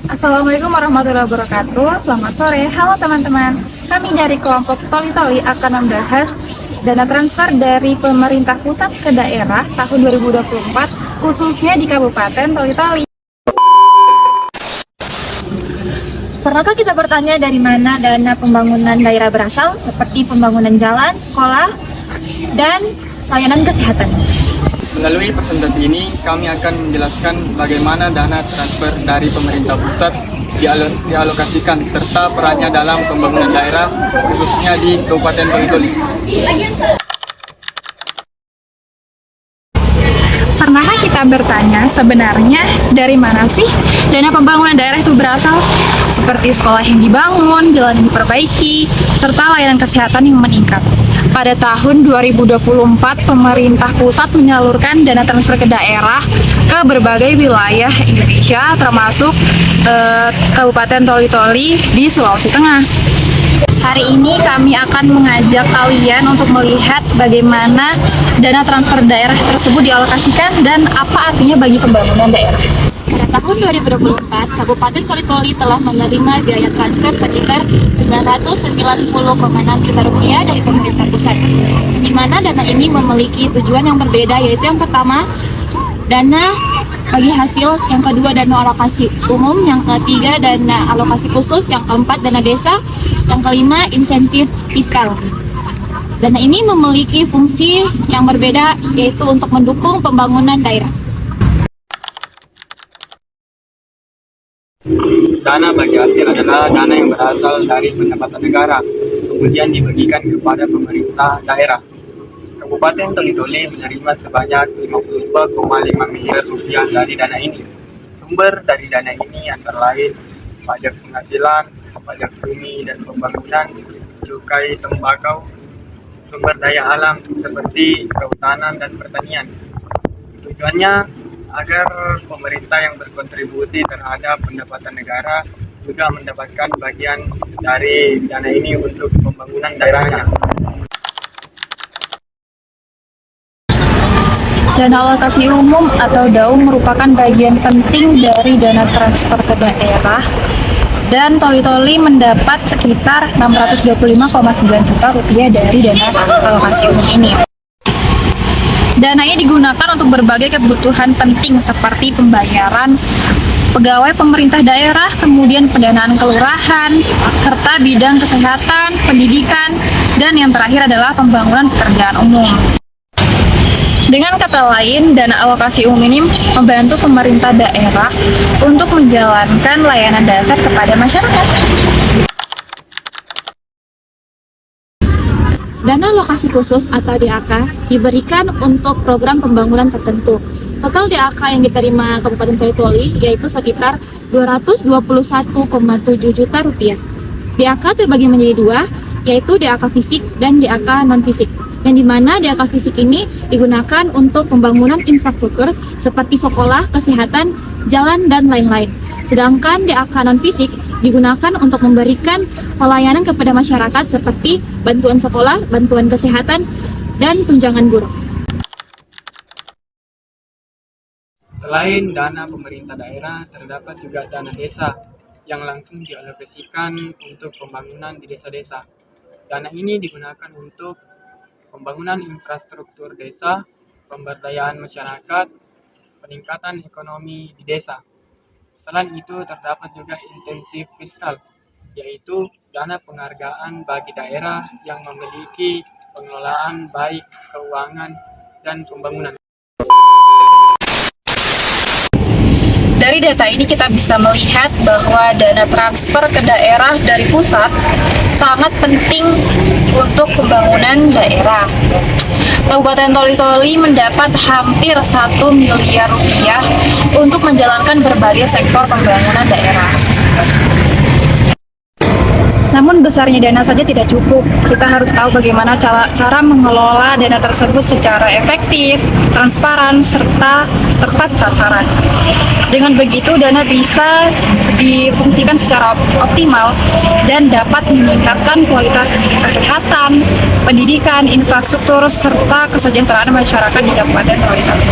Assalamualaikum warahmatullahi wabarakatuh. Selamat sore, halo teman-teman. Kami dari kelompok Toli Toli akan membahas dana transfer dari pemerintah pusat ke daerah tahun 2024, khususnya di Kabupaten Toli Toli. Pernahkah kita bertanya dari mana dana pembangunan daerah berasal, seperti pembangunan jalan, sekolah, dan layanan kesehatan? Melalui presentasi ini, kami akan menjelaskan bagaimana dana transfer dari pemerintah pusat dialokasikan serta perannya dalam pembangunan daerah, khususnya di Kabupaten Toli Toli. Pernahkah kita bertanya sebenarnya dari mana sih dana pembangunan daerah itu berasal? Seperti sekolah yang dibangun, jalan yang diperbaiki, serta layanan kesehatan yang meningkat. Pada tahun 2024, pemerintah pusat menyalurkan dana transfer ke daerah ke berbagai wilayah Indonesia, termasuk Kabupaten Toli Toli di Sulawesi Tengah. Hari ini kami akan mengajak kalian untuk melihat bagaimana dana transfer daerah tersebut dialokasikan dan apa artinya bagi pembangunan daerah. Pada tahun 2024, Kabupaten Toli Toli telah menerima biaya transfer sekitar 990,6 juta rupiah dari pemerintah pusat, di mana dana ini memiliki tujuan yang berbeda, yaitu yang pertama, dana bagi hasil, yang kedua dana alokasi umum, yang ketiga dana alokasi khusus, yang keempat dana desa, yang kelima insentif fiskal. Dana ini memiliki fungsi yang berbeda, yaitu untuk mendukung pembangunan daerah. Dana bagi hasil adalah dana yang berasal dari pendapatan negara, kemudian dibagikan kepada pemerintah daerah. Kabupaten Toli Toli menerima sebanyak 52,5 miliar rupiah dari dana ini. Sumber dari dana ini antara lain pajak penghasilan, pajak bumi dan pembangunan, cukai tembakau, sumber daya alam seperti kehutanan dan pertanian. Tujuannya agar pemerintah yang berkontribusi terhadap pendapatan negara juga mendapatkan bagian dari dana ini untuk pembangunan daerahnya. Dana alokasi umum atau DAU merupakan bagian penting dari dana transfer ke daerah, dan Toli Toli mendapat sekitar 625,9 juta rupiah dari dana alokasi umum ini. Dana ini digunakan untuk berbagai kebutuhan penting seperti pembayaran pegawai pemerintah daerah, kemudian pendanaan kelurahan, serta bidang kesehatan, pendidikan, dan yang terakhir adalah pembangunan pekerjaan umum. Dengan kata lain, dana alokasi umum ini membantu pemerintah daerah untuk menjalankan layanan dasar kepada masyarakat. Dana alokasi khusus atau DAK diberikan untuk program pembangunan tertentu. Total DAK yang diterima Kabupaten Toli Toli yaitu sekitar 221,7 juta rupiah. DAK terbagi menjadi dua, yaitu DAK fisik dan DAK non-fisik. Yang dimana DAK fisik ini digunakan untuk pembangunan infrastruktur seperti sekolah, kesehatan, jalan, dan lain-lain. Sedangkan DAK non-fisik digunakan untuk memberikan pelayanan kepada masyarakat seperti bantuan sekolah, bantuan kesehatan, dan tunjangan guru. Selain dana pemerintah daerah, terdapat juga dana desa yang langsung dialokasikan untuk pembangunan di desa-desa. Dana ini digunakan untuk pembangunan infrastruktur desa, pemberdayaan masyarakat, peningkatan ekonomi di desa. Selain itu, terdapat juga insentif fiskal, yaitu dana penghargaan bagi daerah yang memiliki pengelolaan baik keuangan dan pembangunan. Dari data ini kita bisa melihat bahwa dana transfer ke daerah dari pusat sangat penting untuk pembangunan daerah. Kabupaten Toli Toli mendapat hampir 1 miliar rupiah untuk menjalankan berbagai sektor pembangunan daerah. Namun besarnya dana saja tidak cukup. Kita harus tahu bagaimana cara mengelola dana tersebut secara efektif, transparan, serta tepat sasaran. Dengan begitu, dana bisa difungsikan secara optimal dan dapat meningkatkan kualitas kesehatan, pendidikan, infrastruktur, serta kesejahteraan masyarakat di Kabupaten Toli Toli.